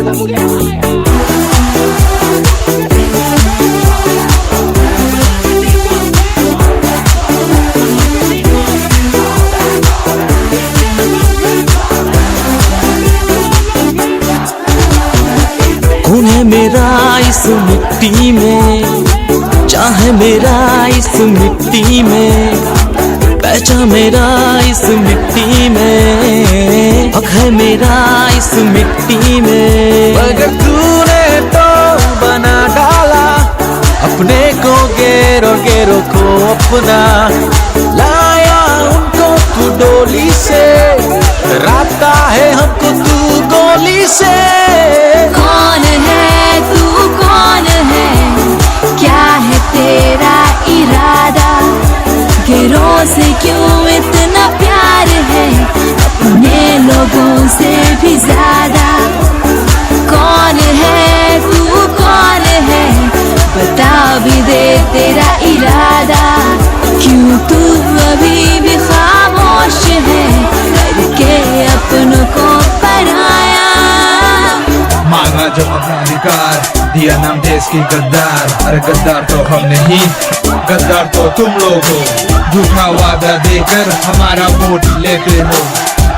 कौन है मेरा इस मिट्टी में, चाहे मेरा इस मिट्टी में, पहचान मेरा इस मिट्टी में, हक है मेरा इस मिट्टी में। मगर तूने तो बना डाला अपने को, गेरो गेरो को अपना, लाया उनको तू डोली से, राता है हमको तू गोली से। कौन है तू, कौन है, क्या है तेरा इरादा, गिरों से क्यों इतना प्यार है, अपने लोगों से भी ज्यादा। कौन है तू, कौन है, बता भी दे तेरा इरादा, क्यों तू अभी भी खामोश है, करके अपनों को पराया। मांगा जो अपना अधिकार, दिया नाम देश की गद्दार, अरे गद्दार तो हम नहीं, गद्दार तो तुम लोग हो। झूठा वादा देकर हमारा वोट लेते हो,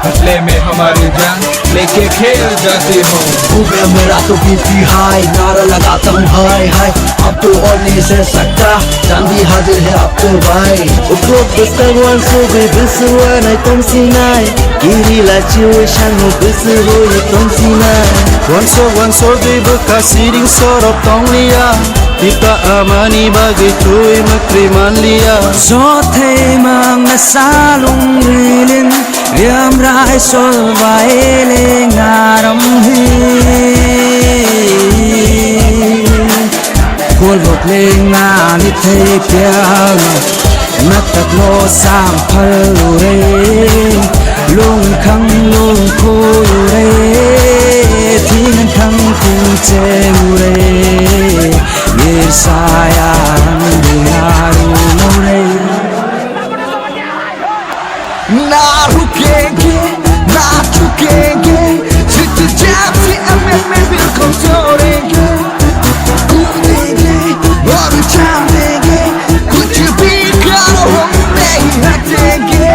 बदले में हमारी जान लेके खेल जाते हो। सुबह मेरा तो बीपी हाई, नारा लगाता हूँ हाय हाय, अब तो और नहीं सह सकता, जान भी हाजिर है अब तो भाई। Uplok bestawan sobe besuwa nai tong sinai, kiri la ciwe shangu besuwo ye tong sinai. Wanso be bekasiring sorok tong lia, kita amani bagi tui makriman lia. Sothe mang na salung rilin, riam rai sol vaele ngaram hi. Kol bot le ngani the pyang, natak lo sam phal re, lung khang lung khu re, thiên khang khung che re, ngir saya ngaru re. ना रुकेंगे ना झुकेंगे, जित जात से में बिल्कुल छोड़ेंगे, कूदेंगे और उछाल देंगे, कुछ भी करो हम नहीं हटेंगे।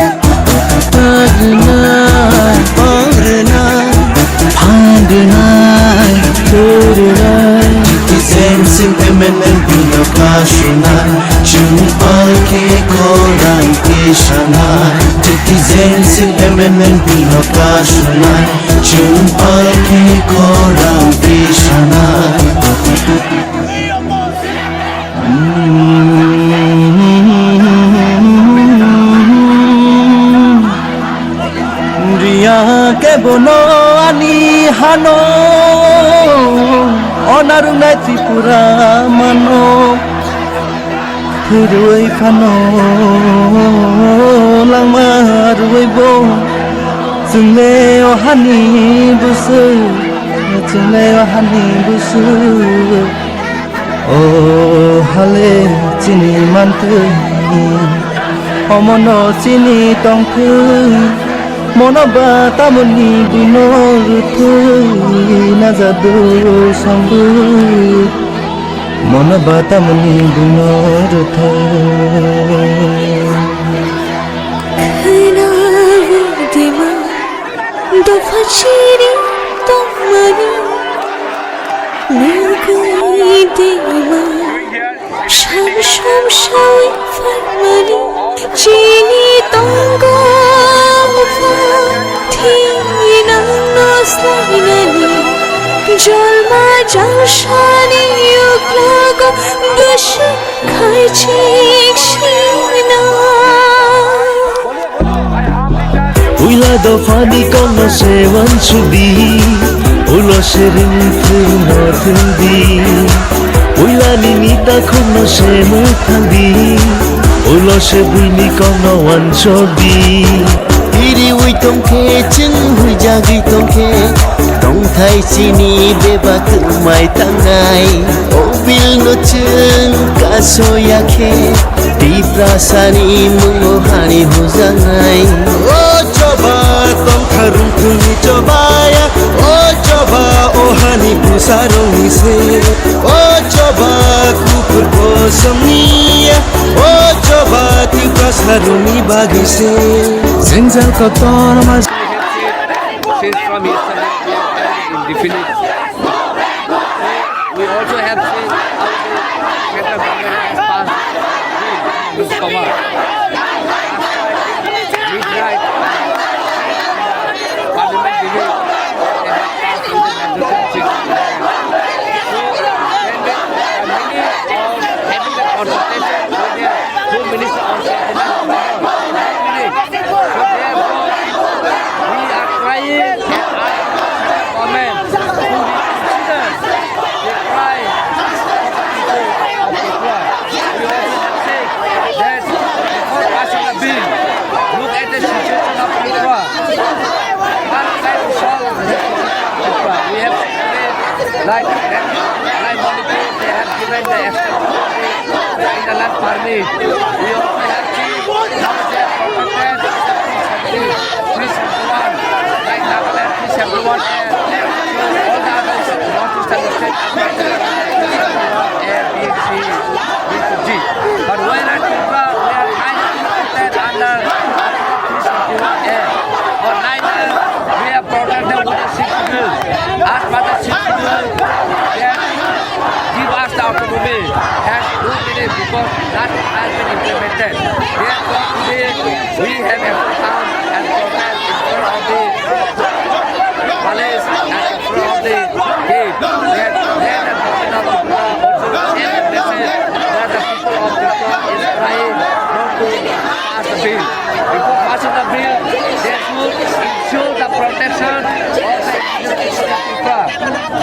Pangrenai, pangrenai, pangrenai. Citizen MNN bina pasional, Jum'al ke koran ishanal. Citizen MNN bina pasional, Jum'al ke koran ishanal. Ria ke bono ani hano, onarung nai tripura mano, Ruai fano, langma ruai bo, Zungle ohani busu, Zungle ohani busu. Oh hale chini mantu, Omono chini tongku, Monoba tamuni binorutu, Nazadu sambu, Monoba tamuni binorutu. Khana dima, do fachiri tomani, lagai dima, sham sham shawi farmani, chini tongo mufa, thina noslainani, jolma jalshani yuklago, bish khai chik shina. Uila do fani kono se wanchubi, ulo se rintu no tundi, uila ninita kono se mukhandi, ulo se buini kono wanchobi. Iri ui tongke ching hui jagi tongke, tong thai chini beba kumai tangai, obil no chung kaso yakhe, di prasani mungo hani huzangai. Oh coba tong kharung tuni coba ya, oh coba oh hani sarong ise o coba kukur kosongnya o coba tipas harumi bagi se zenjal kotor mas since from yesterday indefinite. We also have seen how the central government has passed this cover. Midnight parliament debate, they have passed with the majority of 6. So when many of having the consultation with their two ministers on settlement of the so therefore we are trying and asking government to reconsider the cry of the people. We also have said that before passing a bill, look at the situation of people. Not try to solve the situation of people. We have said like Manipur, they have given the extension in the land permit. We also have seen how they have protected 371, like Nagaland 371 and all the other northeastern states A, B, C, D to G. But when at Tripura, we are trying to protect under 371A. Or neither we are protected with the 6th bill. As per the 6th bill, they give us the autonomy has 2 minutes because nothing has been implemented. Therefore, today we have every town and protest in front of the palace and in front of the gate. That land and government of Tripura also send a message that the people of Tripura is trying not to pass the bill. Before passing the bill, they should ensure the protection of the indigenous people of Tripura.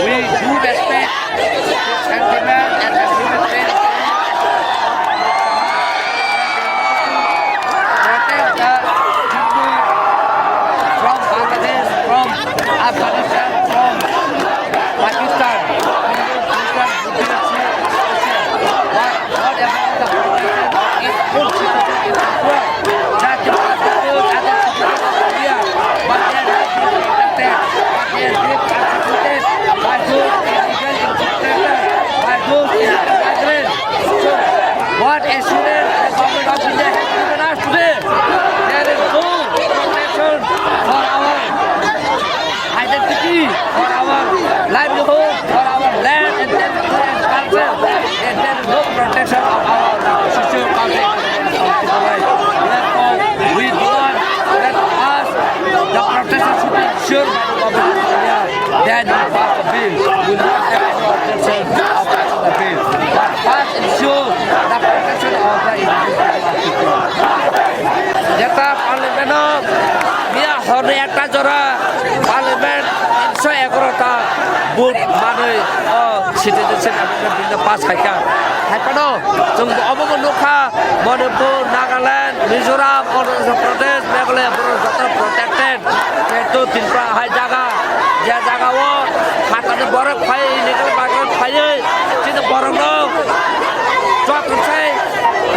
We do respect the sentiment and the human rights. Protect the people from Bangladesh, from Afghanistan, from Pakistan. What about the protection is good citizens in Tripura? Not just those other citizens of India, but they are not being protected. But they are being persecuted by those illegal infiltrators, by those illegal migrants. So, what assurance the government of India has given us today? There is no protection for our identity, for our livelihood, for our land and territory and culture. And there is no protection of our social culture and political life. Therefore, we want that us, the protection should be ensured by the government of India. Then we pass the bill. We will not have any objection of passing the bill. But first ensure the protection of the individual people. Jata parliament biya hore ekta jora parliament 111ta vote manoi citizenship amendment bill pass khaika haipano jong obogo nokha Manipur, Nagaland, Mizoram, Arunachal Pradesh, Meghalaya joto protected eto Tripura hai jaga je jaga o khatane borok phai illegal migrant phai chini borok no job kunchai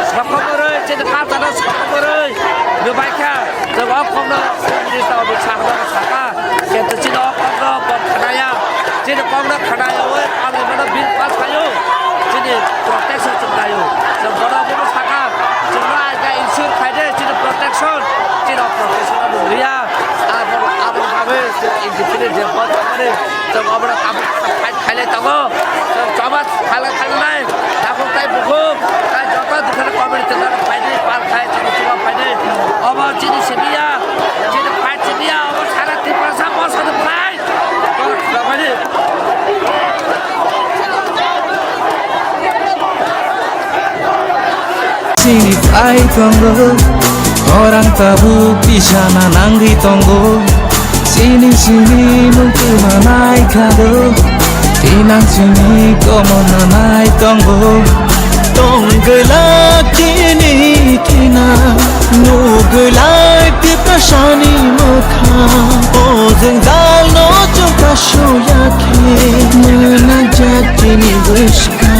sakomoroi chini katana sakomoroi nubaikha jong okomno minister of Sakha Sakha keto chini okomno khanaya chini komno khanaya oi parliament bill pass khayo chini protection chundayo jong borok Sakha chungra ga insure khaide chini protection chini protection of Ria abo babe independent je bot kare jong obra kam fight khaile tango jong chabat khala khalnai takok tai buku tai joto dikane community dar faide par khai chini chuma faide obo chini sebia chini fight sebia obo sara Tripura sa bos kade fight to faide sini ai tongo orang tabu pisana nangri tongo sini muntu manai kado tinang sini komono nai tongo tonggela kini kina nugela tipashani mukha o jengdal no chukasho yake mana jatini bushka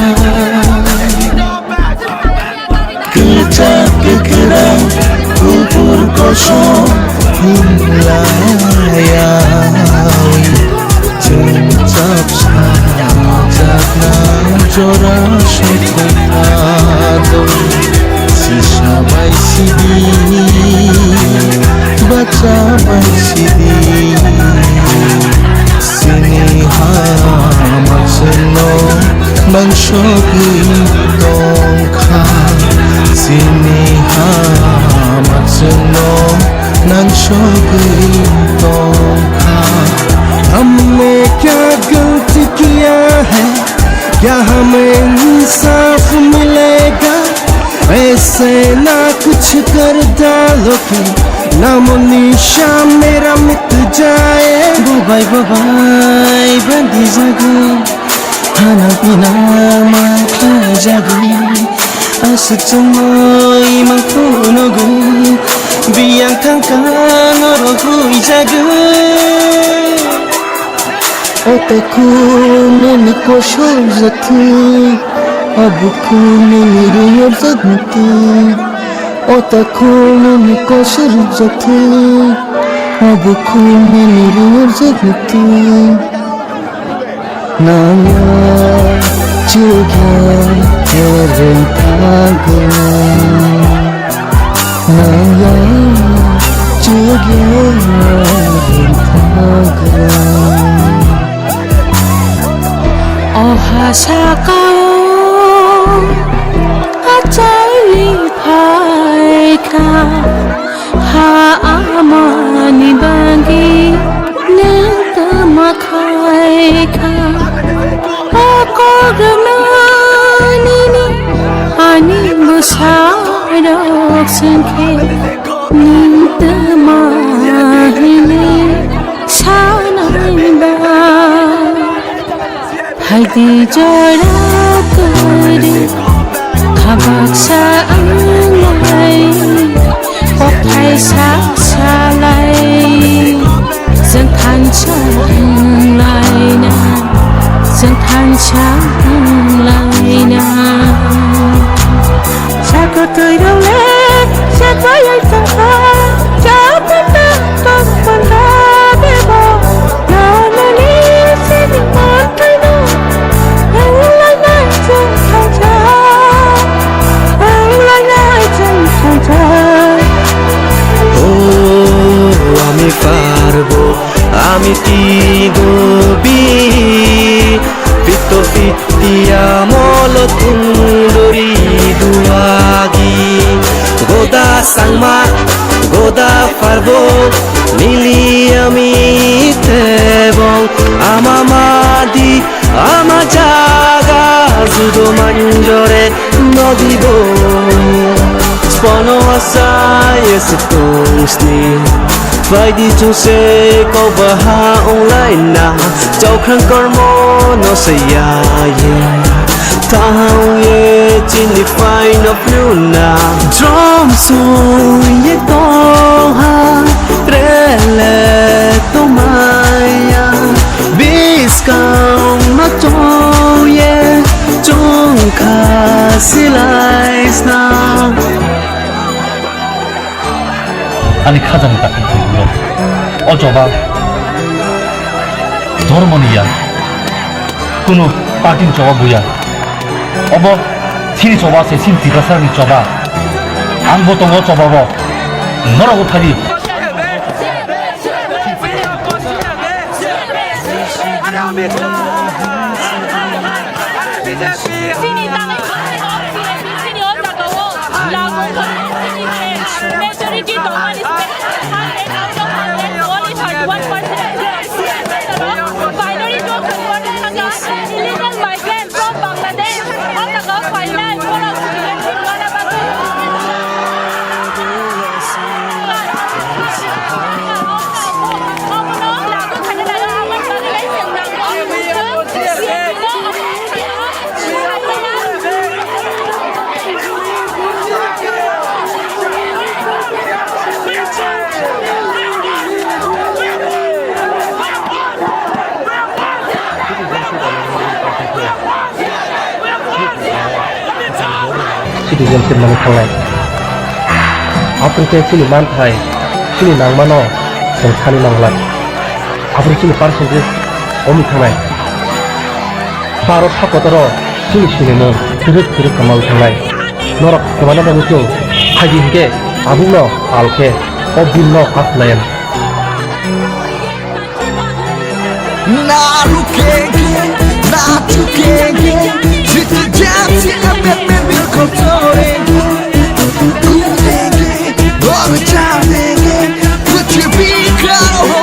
Kecak kekerang kubur kosong Hulayawi Cencap jora sokonado sisa bai sidi baca bai sidi sini hamasno nang shogi tongkha sini hamasno nang shogi tongkha हमने क्या गलती किया है क्या हमें इंसाफ मिलेगा ऐसे ना कुछ कर डालो कि नाम निशा मेरा मिट जाए बाय बंदी जगह खाना पीना माखला जगह असचमोई मंखुनगु बियांग tangkang orohui जगह Otaku nini koshor zatu Abuku nini riyar zagmutu Otaku nini koshor zatu Abuku nini riyar zagmutu Naya juga terentaga Naya juga terentaga Ohasakao atali paika ha amani bangi nenta makaika okogamani ni ani musadok sengke ninta mahini sanai ba Haidi jora kari kabak sa anglay Okai sa salay Zeng tan cha anglay na Zeng tan cha anglay na Sa ko tui đâu lên Sa có dây sa ha Cha bắt ta Tông phần ra bê bò Là nó lý Sẽ đi mất cái đó Ami farbo, ami tigobi Fito fitia molo tundori duagi Goda sangma, goda farbo Nili ami tebong Ama madi, ama jaga Zudo manjore nobibo Spono asai esse tungsni Vai đi chung se câu và ha online na Châu khăn con mô nó sẽ ya ye Ta hao ye chín đi phai nó phiêu na Drum so ye to ha Tre le to maya Bis cao nó cho ye Chung ka silai sna 아니 가자니 딱 그거요. 어쩌봐. ধর্মনিয়া কোনো পার্টির জবা বইয়া of সিনি জবা সে scene দিগাসারনি জবা আনবো তো জবাব নরগো ফারি Citizen mani khanglai apun ke chini man thai chini nang mano song khani manglai apun chini percentage omi khanglai 바로 타고들어 실시는 드륵드륵 감아올 상라이 너락 그만하면 웃겨 하긴 게 아북너 알게 어빌너 아플라연 나 죽게 지트 잡지가 몇몇 밀고 떠래 우리에게 너를 잘 내게 끝이 비가오